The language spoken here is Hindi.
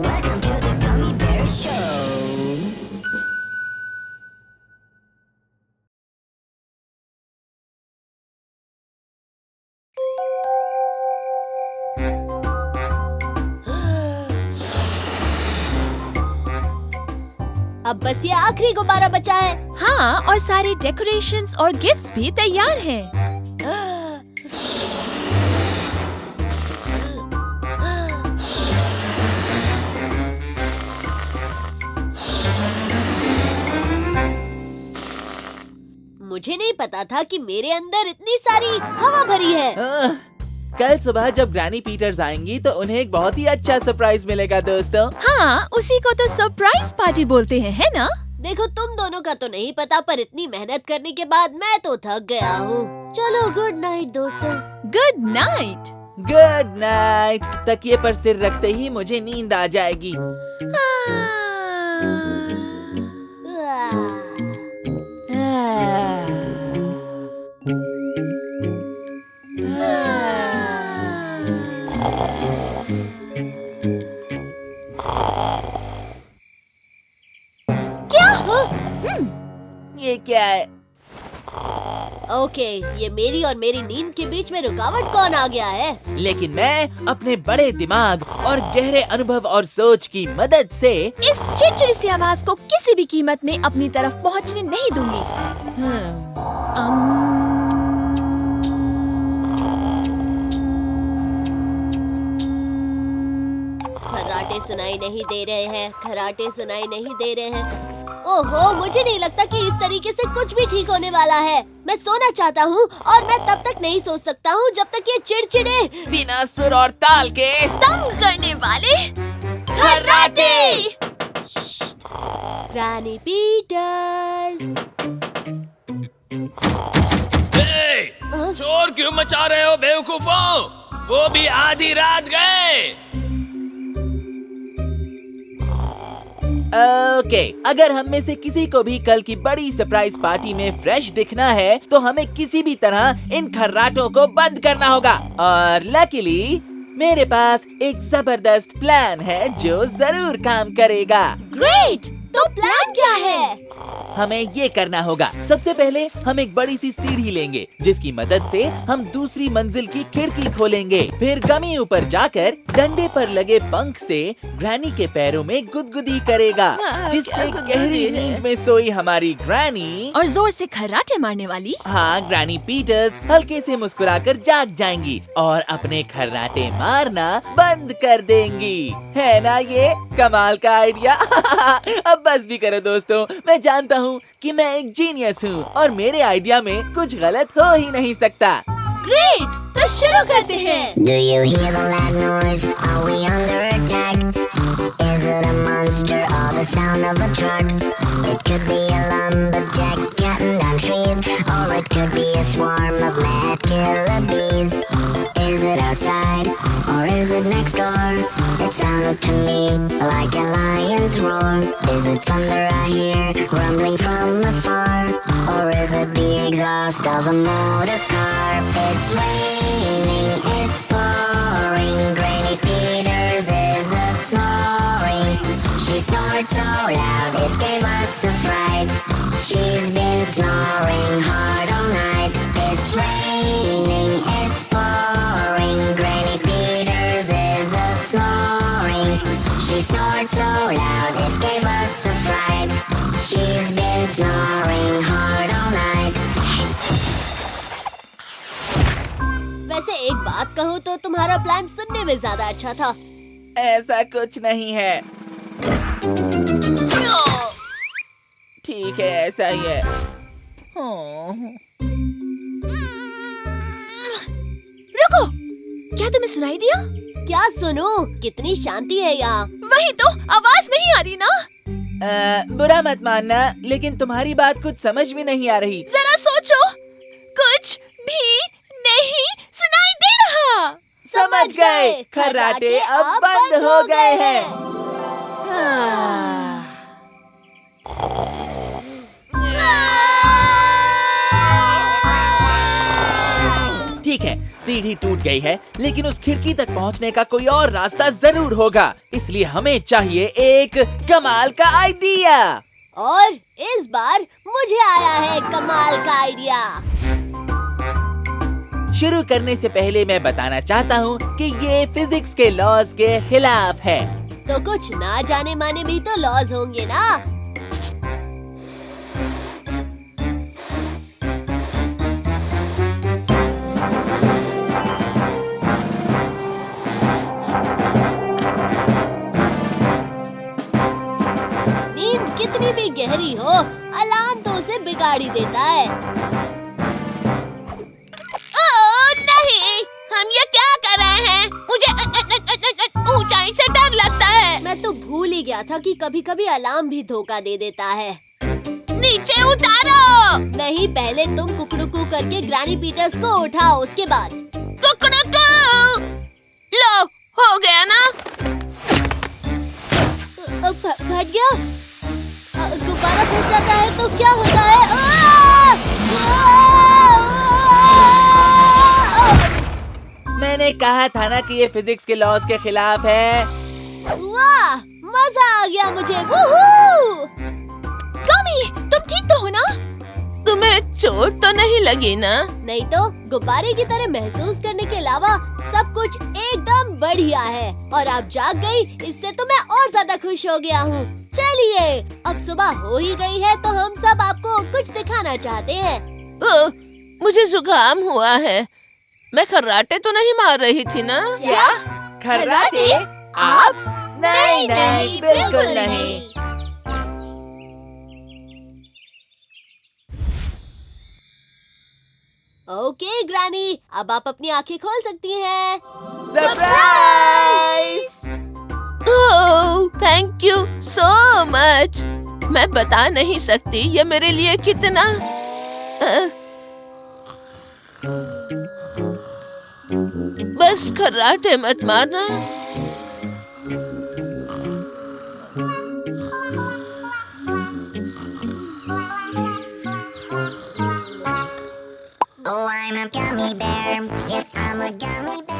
Welcome to the Gummy Bear Show. अब बस ये आखिरी गुब्बारा बचा है। हाँ, और सारे डेकोरेशंस और गिफ्ट्स भी तैयार हैं। मुझे नहीं पता था कि मेरे अंदर इतनी सारी हवा भरी है। कल सुबह जब ग्रैनी पीटर्स आएंगी तो उन्हें एक बहुत ही अच्छा सरप्राइज मिलेगा दोस्तों। हाँ, उसी को तो सरप्राइज पार्टी बोलते हैं, है ना? देखो, तुम दोनों का तो नहीं पता, पर इतनी मेहनत करने के बाद मैं तो थक गया हूँ। चलो, गुड नाइट दोस्तों। Good night. Good night. तकिए पर सिर रखते ही मुझे नींद आ जाएगी। ये क्या है? ओके, ये मेरी और मेरी नींद के बीच में रुकावट कौन आ गया है? लेकिन मैं अपने बड़े दिमाग और गहरे अनुभव और सोच की मदद से इस चिड़चिड़ी सी आवाज को किसी भी कीमत में अपनी तरफ पहुंचने नहीं दूंगी। खर्राटे सुनाई नहीं दे रहे हैं, खर्राटे सुनाई नहीं दे रहे हैं। ओहो, मुझे नहीं लगता कि इस तरीके से कुछ भी ठीक होने वाला है। मैं सोना चाहता हूँ और मैं तब तक नहीं सो सकता हूँ जब तक ये चिड़चिड़े बिना सुर और ताल के तंग करने वाले खर्राटे। Granny Peters. शोर क्यों मचा रहे हो बेवकूफों? वो भी आधी रात गए। ओके, अगर हम में से किसी को भी कल की बड़ी सरप्राइज पार्टी में फ्रेश दिखना है तो हमें किसी भी तरह इन खर्राटों को बंद करना होगा। और लकीली मेरे पास एक जबरदस्त प्लान है जो जरूर काम करेगा। ग्रेट! तो प्लान क्या है? हमें ये करना होगा। सबसे पहले हम एक बड़ी सी सीढ़ी लेंगे जिसकी मदद से हम दूसरी मंजिल की खिड़की खोलेंगे। फिर गमी ऊपर जाकर डंडे पर लगे पंख से ग्रैनी के पैरों में गुदगुदी करेगा, जिससे गहरी नींद में सोई हमारी ग्रैनी और जोर से खर्राटे मारने वाली ग्रैनी पीटर्स हल्के से मुस्कुराकर जाग जाएंगी और अपने खर्राटे मारना बंद कर देंगी। है ना ये कमाल का आइडिया? अब बस भी करो दोस्तों, मैं जानता हूँ कि मैं एक जीनियस हूँ और मेरे आइडिया में कुछ गलत हो ही नहीं सकता। ग्रेट! तो शुरू करते हैं। Do you hear the loud noise? Are we under attack? Is it a monster or the sound of a truck? It could be a lumberjack cutting down trees, or it could be a swarm of mad killer bees. Is it outside or is it next door? It sounded to me like a lion's roar. Is it thunder I hear rumbling from afar, or is it the exhaust of a motor car? It's raining, it's pouring. Granny Peters is a snoring. She snored so loud it gave us a fright. She's been snoring hard all night. It's raining, it's pouring. Granny Peters is a snoring. She snored so loud it gave us a fright. She's been snoring hard all night. वैसे एक बात कहूँ तो तुम्हारा प्लान सुनने में ज्यादा अच्छा था। ऐसा कुछ नहीं है। ठीक है, ऐसा ही है। रुको, क्या तुम्हें सुनाई दिया? क्या सुनूं? कितनी शांति है यहाँ। वही तो, आवाज नहीं आ रही ना? बुरा मत मानना, लेकिन तुम्हारी बात कुछ समझ में नहीं आ रही। जरा सोचो, कुछ भी नहीं सुनाई दे रहा। समझ गए, खर्राटे अब बंद हो गए हैं। ठीक है, सीढ़ी टूट गई है, लेकिन उस खिड़की तक पहुंचने का कोई और रास्ता जरूर होगा। इसलिए हमें चाहिए एक कमाल का आइडिया। और इस बार मुझे आया है कमाल का आइडिया। शुरू करने से पहले मैं बताना चाहता हूँ कि ये फिजिक्स के लॉज के खिलाफ है। तो कुछ ना जाने माने भी तो लॉज होंगे ना। नींद कितनी भी गहरी हो, अलार्म तो उसे बिगाड़ ही देता है। नहीं, हम ये क्या कर रहे हैं? मुझे ऊंचाई से डर लगता है। मैं तो भूल ही गया था कि कभी-कभी अलार्म भी धोखा दे देता है। नीचे उतारो। नहीं, पहले तुम कुकड़ुकू करके ग्रैनी पीटर्स को उठाओ, उसके बाद। कुकड़ुकू! लो, हो गया ना? फट गया। दोबारा फट जाता है तो क्या होता है? मैंने कहा था ना कि ये फिजिक्स के लॉज के खिलाफ है। वाह, मजा आ गया मुझे। वूहू! गमी, तुम ठीक तो हो ना? तुम्हें चोट तो नहीं लगी ना? नहीं तो गुब्बारे की तरह महसूस करने के अलावा सब कुछ एकदम बढ़िया है। और आप जाग गई, इससे तो मैं और ज्यादा खुश हो गया हूँ। चलिए, अब सुबह हो ही गई है तो हम सब आपको कुछ दिखाना चाहते हैं। मुझे जुकाम हुआ है। मैं खर्राटे तो नहीं मार रही थी ना? क्या? खर्राटे? आप? नहीं नहीं, बिल्कुल नहीं। ओके ग्रैनी, अब आप अपनी आंखें खोल सकती हैं। Surprise! Oh, thank you so much. मैं बता नहीं सकती ये मेरे लिए कितना बस खर्राटे मत मारना। Oh, I'm a gummy bear. Yes, I'm a gummy bear.